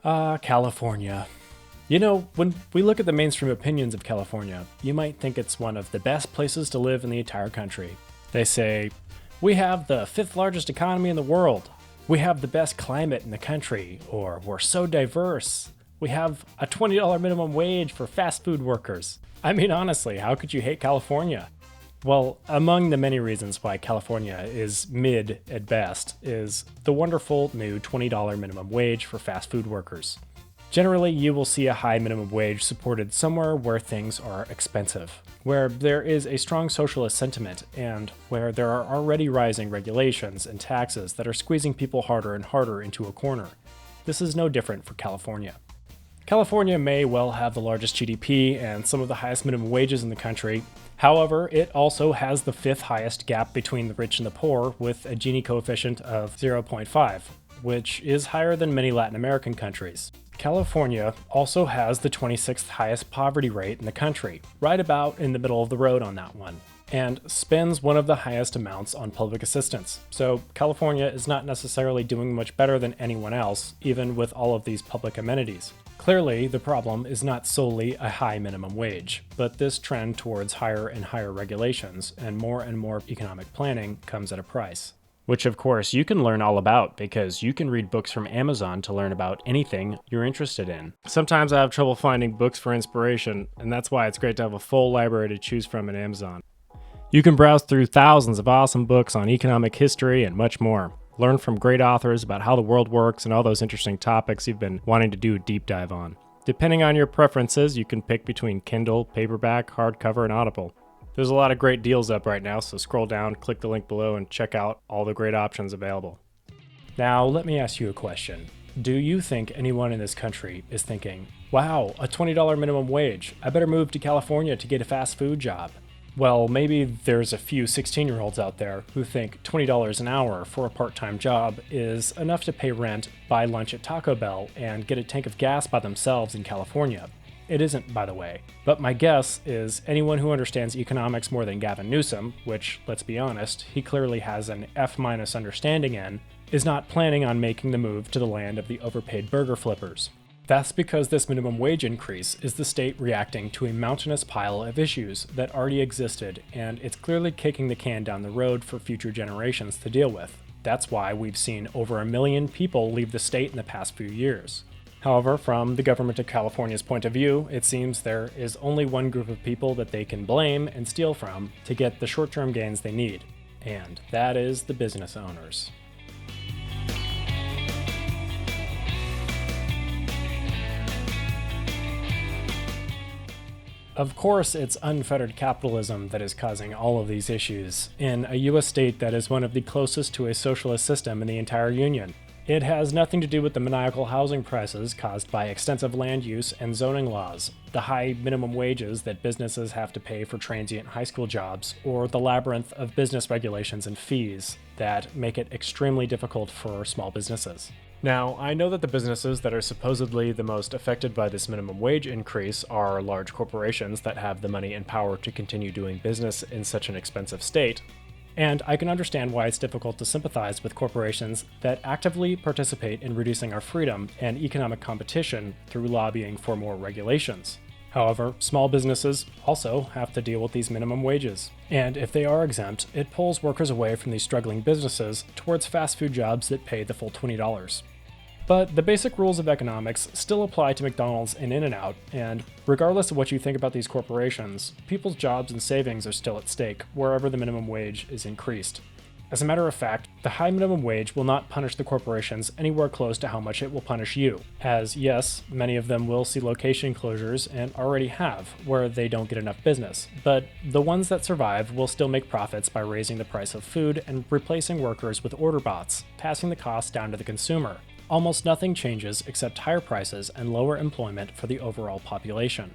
California. You know, when we look at the mainstream opinions of California, you might think it's one of the best places to live in the entire country. They say, we have the fifth largest economy in the world. We have the best climate in the country. Or we're so diverse. We have a $20 minimum wage for fast food workers. I mean, honestly, how could you hate California? Well, among the many reasons why California is mid at best is the wonderful new $20 minimum wage for fast food workers. Generally, you will see a high minimum wage supported somewhere where things are expensive, where there is a strong socialist sentiment, and where there are already rising regulations and taxes that are squeezing people harder and harder into a corner. This is no different for California. California may well have the largest GDP and some of the highest minimum wages in the country. However, it also has the fifth highest gap between the rich and the poor, with a Gini coefficient of 0.5, which is higher than many Latin American countries. California also has the 26th highest poverty rate in the country, right about in the middle of the road on that one, and spends one of the highest amounts on public assistance. So California is not necessarily doing much better than anyone else, even with all of these public amenities. Clearly, the problem is not solely a high minimum wage, but this trend towards higher and higher regulations and more economic planning comes at a price. Which, of course, you can learn all about because you can read books from Amazon to learn about anything you're interested in. Sometimes I have trouble finding books for inspiration, and that's why it's great to have a full library to choose from at Amazon. You can browse through thousands of awesome books on economic history and much more. Learn from great authors about how the world works and all those interesting topics you've been wanting to do a deep dive on. Depending on your preferences, you can pick between Kindle, paperback, hardcover, and Audible. There's a lot of great deals up right now, so scroll down, click the link below, and check out all the great options available. Now, let me ask you a question. Do you think anyone in this country is thinking, wow, a $20 minimum wage, I better move to California to get a fast food job? Well, maybe there's a few 16-year-olds out there who think $20 an hour for a part-time job is enough to pay rent, buy lunch at Taco Bell, and get a tank of gas by themselves in California. It isn't, by the way. But my guess is anyone who understands economics more than Gavin Newsom, which, let's be honest, he clearly has an F- understanding in, is not planning on making the move to the land of the overpaid burger flippers. That's because this minimum wage increase is the state reacting to a mountainous pile of issues that already existed, and it's clearly kicking the can down the road for future generations to deal with. That's why we've seen over 1 million people leave the state in the past few years. However, from the government of California's point of view, it seems there is only one group of people that they can blame and steal from to get the short-term gains they need, and that is the business owners. Of course, it's unfettered capitalism that is causing all of these issues in a U.S. state that is one of the closest to a socialist system in the entire Union. It has nothing to do with the maniacal housing prices caused by extensive land use and zoning laws, the high minimum wages that businesses have to pay for transient high school jobs, or the labyrinth of business regulations and fees that make it extremely difficult for small businesses. Now, I know that the businesses that are supposedly the most affected by this minimum wage increase are large corporations that have the money and power to continue doing business in such an expensive state. And I can understand why it's difficult to sympathize with corporations that actively participate in reducing our freedom and economic competition through lobbying for more regulations. However, small businesses also have to deal with these minimum wages. And if they are exempt, it pulls workers away from these struggling businesses towards fast food jobs that pay the full $20. But the basic rules of economics still apply to McDonald's and In-N-Out, and regardless of what you think about these corporations, people's jobs and savings are still at stake wherever the minimum wage is increased. As a matter of fact, the high minimum wage will not punish the corporations anywhere close to how much it will punish you, as yes, many of them will see location closures and already have, where they don't get enough business, but the ones that survive will still make profits by raising the price of food and replacing workers with order bots, passing the cost down to the consumer. Almost nothing changes except higher prices and lower employment for the overall population.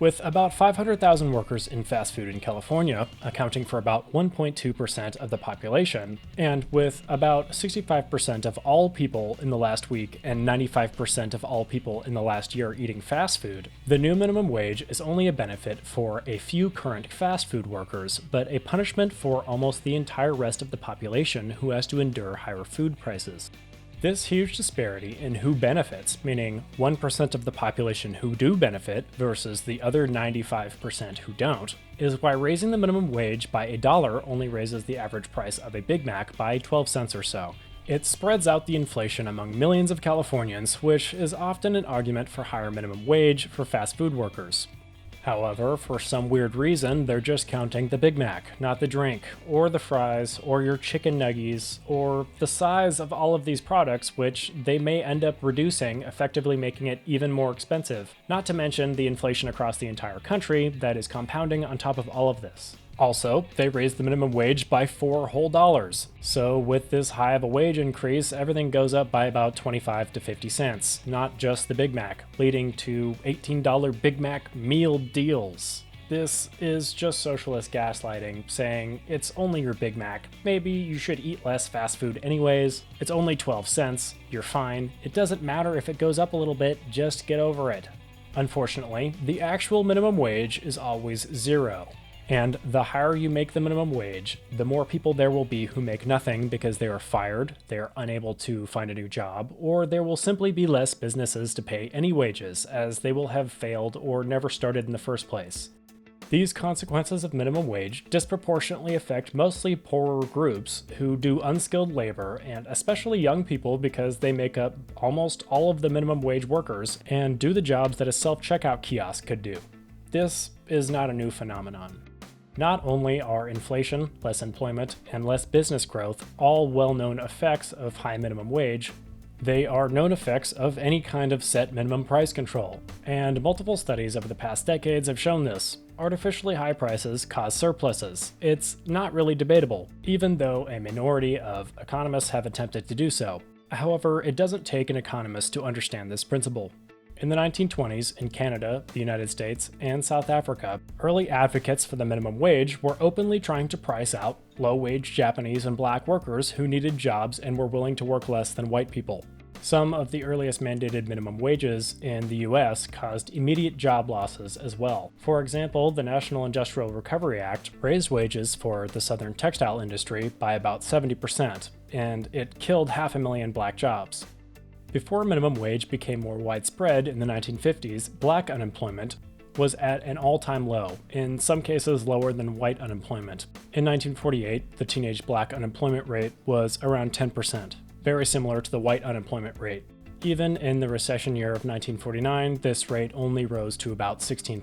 With about 500,000 workers in fast food in California, accounting for about 1.2% of the population, and with about 65% of all people in the last week and 95% of all people in the last year eating fast food, the new minimum wage is only a benefit for a few current fast food workers, but a punishment for almost the entire rest of the population who has to endure higher food prices. This huge disparity in who benefits, meaning 1% of the population who do benefit versus the other 95% who don't, is why raising the minimum wage by $1 only raises the average price of a Big Mac by 12 cents or so. It spreads out the inflation among millions of Californians, which is often an argument for higher minimum wage for fast food workers. However, for some weird reason, they're just counting the Big Mac, not the drink, or the fries, or your chicken nuggies, or the size of all of these products, which they may end up reducing, effectively making it even more expensive. Not to mention the inflation across the entire country that is compounding on top of all of this. Also, they raised the minimum wage by $4 whole. So with this high of a wage increase, everything goes up by about 25 to 50 cents, not just the Big Mac, leading to $18 Big Mac meal deals. This is just socialist gaslighting, saying it's only your Big Mac. Maybe you should eat less fast food anyways. It's only 12 cents. You're fine. It doesn't matter if it goes up a little bit, just get over it. Unfortunately, the actual minimum wage is always zero. And the higher you make the minimum wage, the more people there will be who make nothing because they are fired, they are unable to find a new job, or there will simply be less businesses to pay any wages as they will have failed or never started in the first place. These consequences of minimum wage disproportionately affect mostly poorer groups who do unskilled labor, and especially young people because they make up almost all of the minimum wage workers and do the jobs that a self-checkout kiosk could do. This is not a new phenomenon. Not only are inflation, less employment, and less business growth all well-known effects of high minimum wage, they are known effects of any kind of set minimum price control, and multiple studies over the past decades have shown this. Artificially high prices cause surpluses. It's not really debatable, even though a minority of economists have attempted to do so. However, it doesn't take an economist to understand this principle. In the 1920s, in Canada, the United States, and South Africa, early advocates for the minimum wage were openly trying to price out low-wage Japanese and black workers who needed jobs and were willing to work less than white people. Some of the earliest mandated minimum wages in the US caused immediate job losses as well. For example, the National Industrial Recovery Act raised wages for the southern textile industry by about 70%, and it killed 500,000 black jobs. Before minimum wage became more widespread in the 1950s, black unemployment was at an all-time low, in some cases lower than white unemployment. In 1948, the teenage black unemployment rate was around 10%, very similar to the white unemployment rate. Even in the recession year of 1949, this rate only rose to about 16%.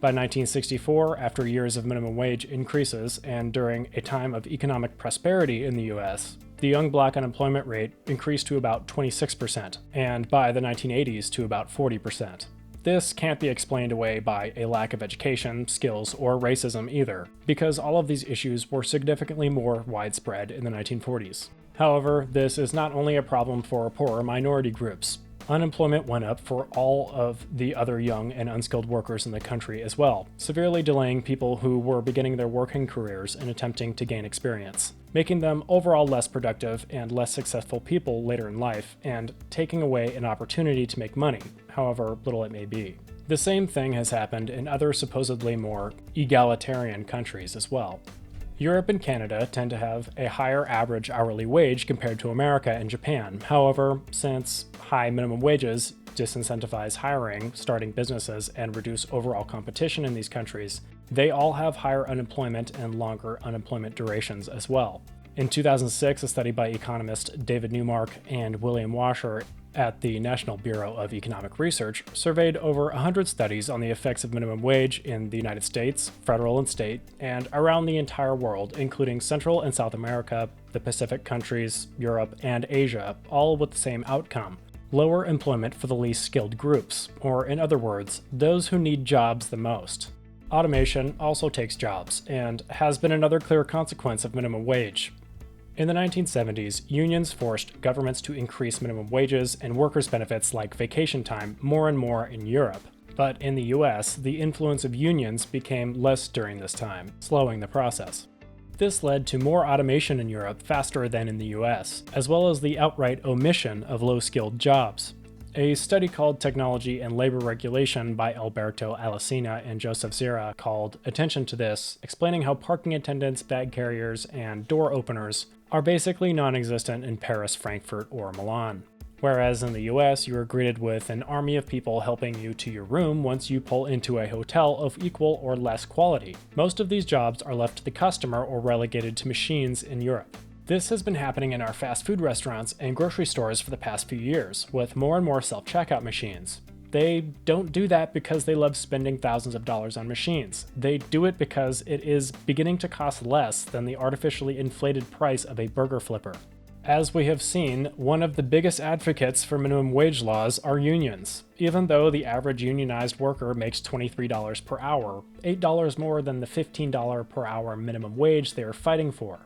By 1964, after years of minimum wage increases and during a time of economic prosperity in the US, the young black unemployment rate increased to about 26%, and by the 1980s to about 40%. This can't be explained away by a lack of education, skills, or racism either, because all of these issues were significantly more widespread in the 1940s. However, this is not only a problem for poorer minority groups. Unemployment went up for all of the other young and unskilled workers in the country as well, severely delaying people who were beginning their working careers and attempting to gain experience, making them overall less productive and less successful people later in life, and taking away an opportunity to make money, however little it may be. The same thing has happened in other supposedly more egalitarian countries as well. Europe and Canada tend to have a higher average hourly wage compared to America and Japan. However, since high minimum wages disincentivize hiring, starting businesses, and reduce overall competition in these countries, they all have higher unemployment and longer unemployment durations as well. In 2006, a study by economists David Newmark and William Washer at the National Bureau of Economic Research surveyed over 100 studies on the effects of minimum wage in the United States, federal and state, and around the entire world, including Central and South America, the Pacific countries, Europe, and Asia, all with the same outcome: lower employment for the least skilled groups, or in other words, those who need jobs the most. Automation also takes jobs, and has been another clear consequence of minimum wage. In the 1970s, unions forced governments to increase minimum wages and workers' benefits like vacation time more and more in Europe. But in the US, the influence of unions became less during this time, slowing the process. This led to more automation in Europe faster than in the US, as well as the outright omission of low-skilled jobs. A study called Technology and Labor Regulation by Alberto Alesina and Joseph Zira called attention to this, explaining how parking attendants, bag carriers, and door openers are basically non-existent in Paris, Frankfurt, or Milan. Whereas in the US, you are greeted with an army of people helping you to your room once you pull into a hotel of equal or less quality. Most of these jobs are left to the customer or relegated to machines in Europe. This has been happening in our fast food restaurants and grocery stores for the past few years, with more and more self-checkout machines. They don't do that because they love spending thousands of dollars on machines. They do it because it is beginning to cost less than the artificially inflated price of a burger flipper. As we have seen, one of the biggest advocates for minimum wage laws are unions, even though the average unionized worker makes $23 per hour, $8 more than the $15 per hour minimum wage they are fighting for.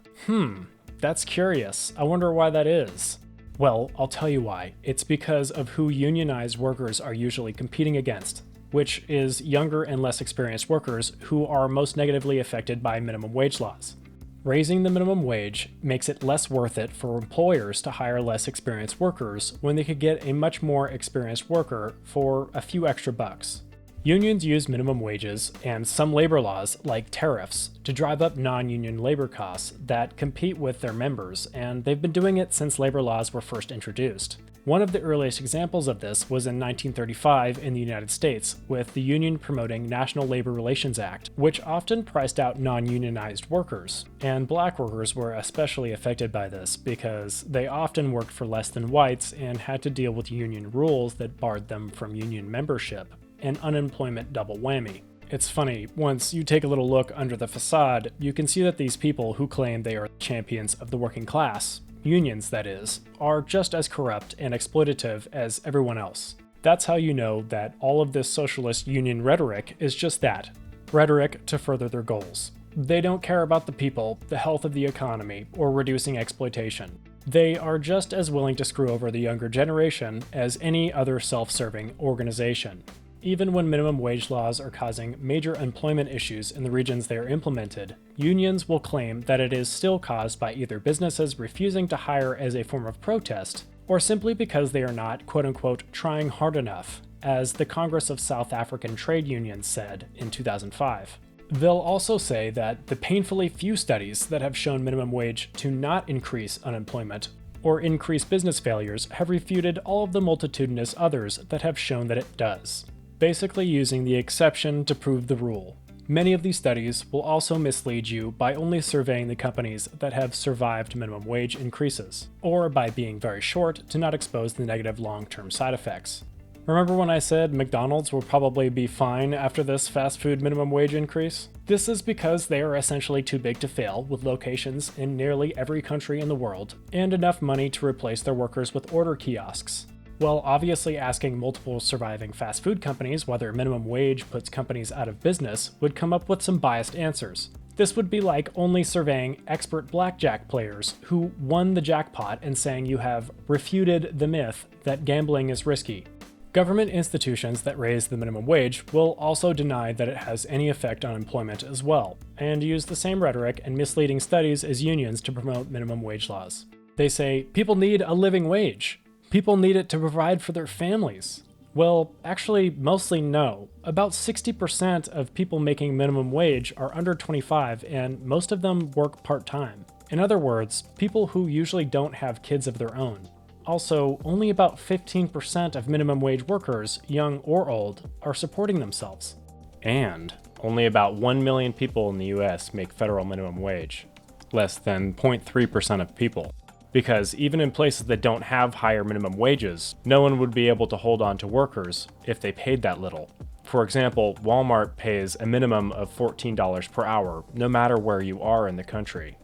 That's curious. I wonder why that is. Well, I'll tell you why. It's because of who unionized workers are usually competing against, which is younger and less experienced workers who are most negatively affected by minimum wage laws. Raising the minimum wage makes it less worth it for employers to hire less experienced workers when they could get a much more experienced worker for a few extra bucks. Unions use minimum wages and some labor laws, like tariffs, to drive up non-union labor costs that compete with their members, and they've been doing it since labor laws were first introduced. One of the earliest examples of this was in 1935 in the United States, with the union promoting National Labor Relations Act, which often priced out non-unionized workers. And black workers were especially affected by this because they often worked for less than whites and had to deal with union rules that barred them from union membership, an unemployment double whammy. It's funny, once you take a little look under the facade, you can see that these people who claim they are champions of the working class, unions that is, are just as corrupt and exploitative as everyone else. That's how you know that all of this socialist union rhetoric is just that, rhetoric to further their goals. They don't care about the people, the health of the economy, or reducing exploitation. They are just as willing to screw over the younger generation as any other self-serving organization. Even when minimum wage laws are causing major employment issues in the regions they are implemented, unions will claim that it is still caused by either businesses refusing to hire as a form of protest, or simply because they are not, quote-unquote, trying hard enough, as the Congress of South African Trade Unions said in 2005. They'll also say that the painfully few studies that have shown minimum wage to not increase unemployment or increase business failures have refuted all of the multitudinous others that have shown that it does, basically using the exception to prove the rule. Many of these studies will also mislead you by only surveying the companies that have survived minimum wage increases, or by being very short to not expose the negative long-term side effects. Remember when I said McDonald's will probably be fine after this fast food minimum wage increase? This is because they are essentially too big to fail, with locations in nearly every country in the world, and enough money to replace their workers with order kiosks. While obviously asking multiple surviving fast food companies whether minimum wage puts companies out of business would come up with some biased answers. This would be like only surveying expert blackjack players who won the jackpot and saying you have refuted the myth that gambling is risky. Government institutions that raise the minimum wage will also deny that it has any effect on employment as well, and use the same rhetoric and misleading studies as unions to promote minimum wage laws. They say, people need a living wage. People need it to provide for their families. Well, actually, mostly no. About 60% of people making minimum wage are under 25, and most of them work part-time. In other words, people who usually don't have kids of their own. Also, only about 15% of minimum wage workers, young or old, are supporting themselves. And only about 1 million people in the US make federal minimum wage. Less than 0.3% of people. Because even in places that don't have higher minimum wages, no one would be able to hold on to workers if they paid that little. For example, Walmart pays a minimum of $14 per hour, no matter where you are in the country.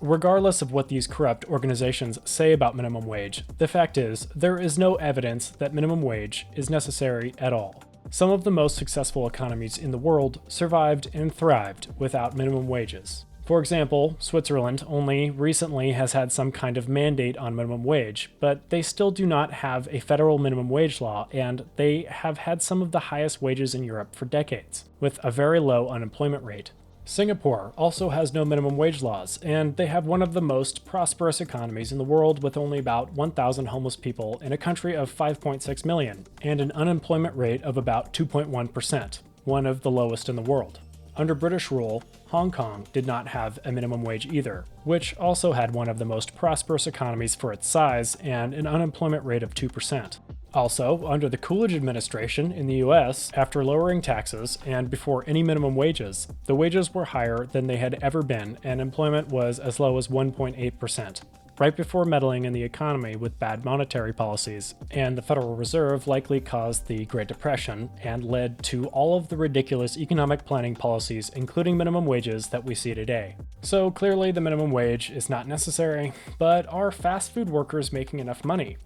Regardless of what these corrupt organizations say about minimum wage, the fact is, there is no evidence that minimum wage is necessary at all. Some of the most successful economies in the world survived and thrived without minimum wages. For example, Switzerland only recently has had some kind of mandate on minimum wage, but they still do not have a federal minimum wage law, and they have had some of the highest wages in Europe for decades, with a very low unemployment rate. Singapore also has no minimum wage laws, and they have one of the most prosperous economies in the world with only about 1,000 homeless people in a country of 5.6 million, and an unemployment rate of about 2.1%, one of the lowest in the world. Under British rule, Hong Kong did not have a minimum wage either, which also had one of the most prosperous economies for its size and an unemployment rate of 2%. Also, under the Coolidge administration in the US, after lowering taxes and before any minimum wages, the wages were higher than they had ever been and employment was as low as 1.8%. Right before meddling in the economy with bad monetary policies, and the Federal Reserve likely caused the Great Depression and led to all of the ridiculous economic planning policies, including minimum wages, that we see today. So clearly the minimum wage is not necessary, but are fast food workers making enough money?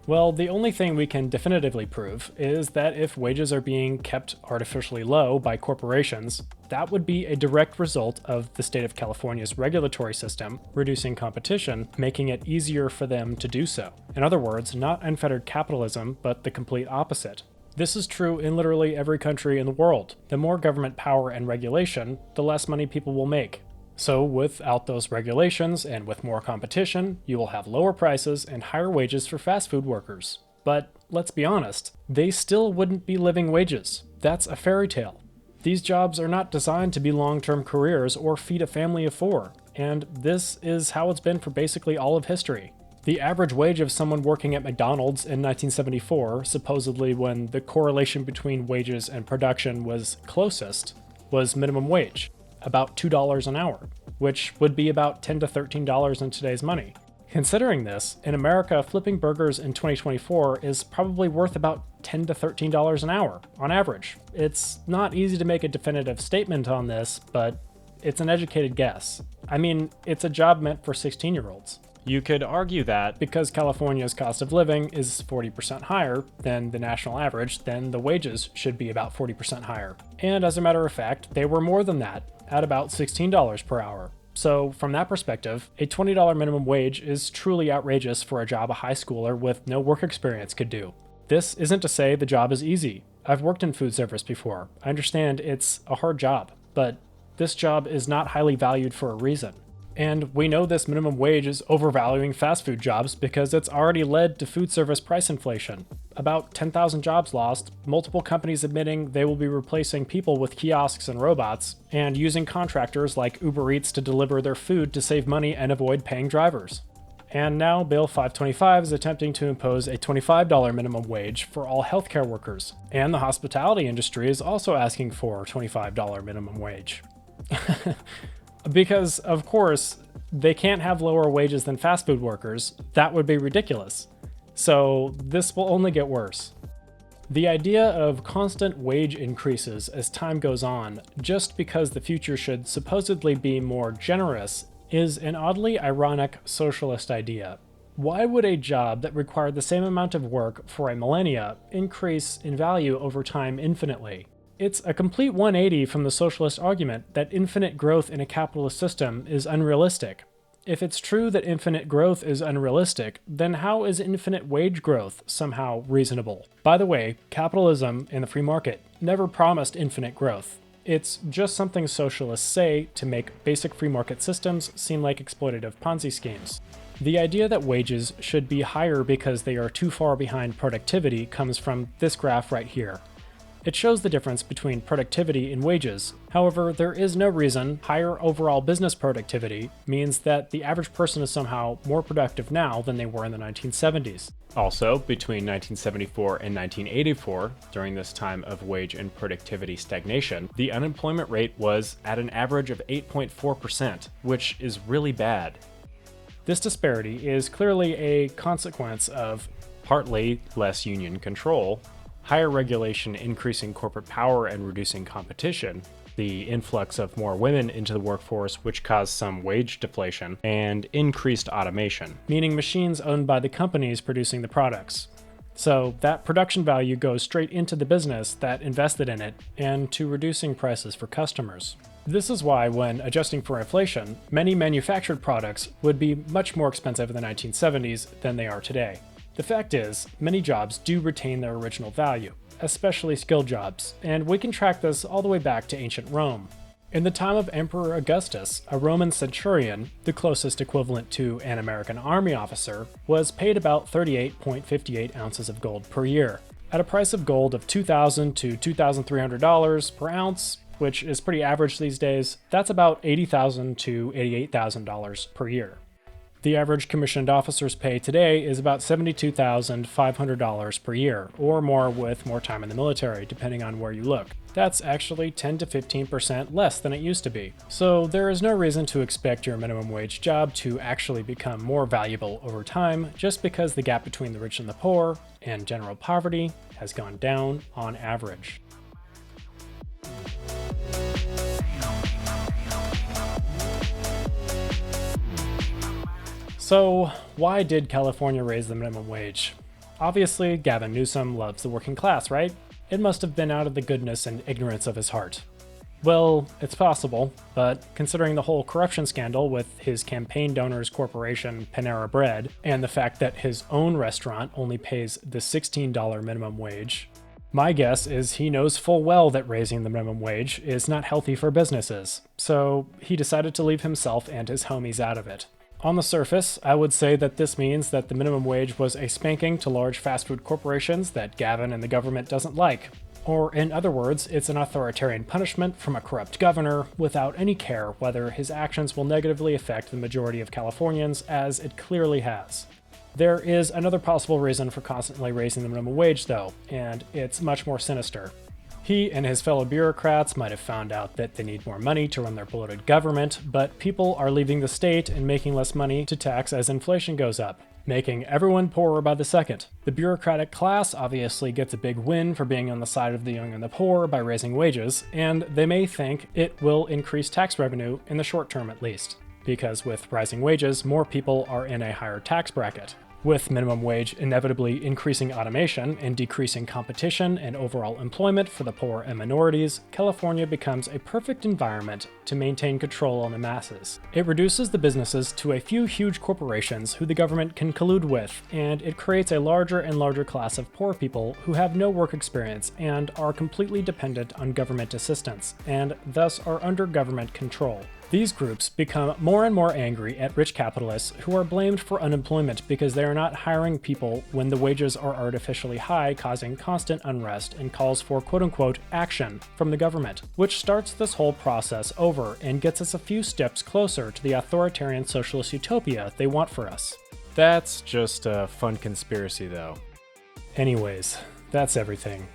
Well, the only thing we can definitively prove is that if wages are being kept artificially low by corporations, that would be a direct result of the state of California's regulatory system reducing competition, making it easier for them to do so. In other words, not unfettered capitalism, but the complete opposite. This is true in literally every country in the world. The more government power and regulation, the less money people will make. So without those regulations and with more competition, you will have lower prices and higher wages for fast food workers. But let's be honest, they still wouldn't be living wages. That's a fairy tale. These jobs are not designed to be long-term careers or feed a family of 4, and this is how it's been for basically all of history. The average wage of someone working at McDonald's in 1974, supposedly when the correlation between wages and production was closest, was minimum wage. About $2 an hour, which would be about $10 to $13 in today's money. Considering this, in America, flipping burgers in 2024 is probably worth about $10 to $13 an hour, on average. It's not easy to make a definitive statement on this, but it's an educated guess. I mean, it's a job meant for 16-year-olds. You could argue that because California's cost of living is 40% higher than the national average, then the wages should be about 40% higher. And as a matter of fact, they were more than that, at about $16 per hour. So from that perspective, a $20 minimum wage is truly outrageous for a job a high schooler with no work experience could do. This isn't to say the job is easy. I've worked in food service before. I understand it's a hard job, but this job is not highly valued for a reason. And we know this minimum wage is overvaluing fast food jobs because it's already led to food service price inflation. About 10,000 jobs lost, multiple companies admitting they will be replacing people with kiosks and robots, and using contractors like Uber Eats to deliver their food to save money and avoid paying drivers. And now Bill 525 is attempting to impose a $25 minimum wage for all healthcare workers. And the hospitality industry is also asking for a $25 minimum wage. Because, of course, they can't have lower wages than fast food workers. That would be ridiculous. So this will only get worse. The idea of constant wage increases as time goes on, just because the future should supposedly be more generous, is an oddly ironic socialist idea. Why would a job that required the same amount of work for a millennia increase in value over time infinitely? It's a complete 180 from the socialist argument that infinite growth in a capitalist system is unrealistic. If it's true that infinite growth is unrealistic, then how is infinite wage growth somehow reasonable? By the way, capitalism and the free market never promised infinite growth. It's just something socialists say to make basic free market systems seem like exploitative Ponzi schemes. The idea that wages should be higher because they are too far behind productivity comes from this graph right here. It shows the difference between productivity and wages. However, there is no reason higher overall business productivity means that the average person is somehow more productive now than they were in the 1970s. Also, between 1974 and 1984, during this time of wage and productivity stagnation, the unemployment rate was at an average of 8.4%, which is really bad. This disparity is clearly a consequence of partly less union control, higher regulation increasing corporate power and reducing competition, the influx of more women into the workforce which caused some wage deflation, and increased automation, meaning machines owned by the companies producing the products. So that production value goes straight into the business that invested in it and to reducing prices for customers. This is why, when adjusting for inflation, many manufactured products would be much more expensive in the 1970s than they are today. The fact is, many jobs do retain their original value, especially skilled jobs, and we can track this all the way back to ancient Rome. In the time of Emperor Augustus, a Roman centurion, the closest equivalent to an American army officer, was paid about 38.58 ounces of gold per year. At a price of gold of $2,000 to $2,300 per ounce, which is pretty average these days, that's about $80,000 to $88,000 per year. The average commissioned officer's pay today is about $72,500 per year, or more with more time in the military, depending on where you look. That's actually 10 to 15% less than it used to be. So there is no reason to expect your minimum wage job to actually become more valuable over time, just because the gap between the rich and the poor and general poverty has gone down on average. So, why did California raise the minimum wage? Obviously, Gavin Newsom loves the working class, right? It must have been out of the goodness and ignorance of his heart. Well, it's possible, but considering the whole corruption scandal with his campaign donor's corporation, Panera Bread, and the fact that his own restaurant only pays the $16 minimum wage, my guess is he knows full well that raising the minimum wage is not healthy for businesses, so he decided to leave himself and his homies out of it. On the surface, I would say that this means that the minimum wage was a spanking to large fast food corporations that Gavin and the government doesn't like. Or in other words, it's an authoritarian punishment from a corrupt governor without any care whether his actions will negatively affect the majority of Californians, as it clearly has. There is another possible reason for constantly raising the minimum wage though, and it's much more sinister. He and his fellow bureaucrats might have found out that they need more money to run their bloated government, but people are leaving the state and making less money to tax as inflation goes up, making everyone poorer by the second. The bureaucratic class obviously gets a big win for being on the side of the young and the poor by raising wages, and they may think it will increase tax revenue in the short term at least, because with rising wages, more people are in a higher tax bracket. With minimum wage inevitably increasing automation and decreasing competition and overall employment for the poor and minorities, California becomes a perfect environment to maintain control on the masses. It reduces the businesses to a few huge corporations who the government can collude with, and it creates a larger and larger class of poor people who have no work experience and are completely dependent on government assistance, and thus are under government control. These groups become more and more angry at rich capitalists who are blamed for unemployment because they are not hiring people when the wages are artificially high, causing constant unrest and calls for quote-unquote action from the government, which starts this whole process over and gets us a few steps closer to the authoritarian socialist utopia they want for us. That's just a fun conspiracy though. Anyways, that's everything.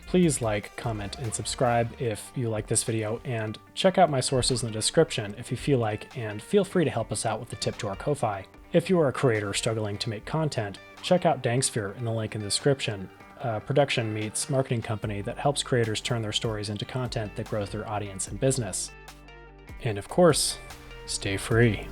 Please like, comment, and subscribe if you like this video, and check out my sources in the description if you feel like, and feel free to help us out with a tip to our Ko-Fi. If you are a creator struggling to make content, check out Dangsphere in the link in the description, a production meets marketing company that helps creators turn their stories into content that grows their audience and business. And of course, stay free.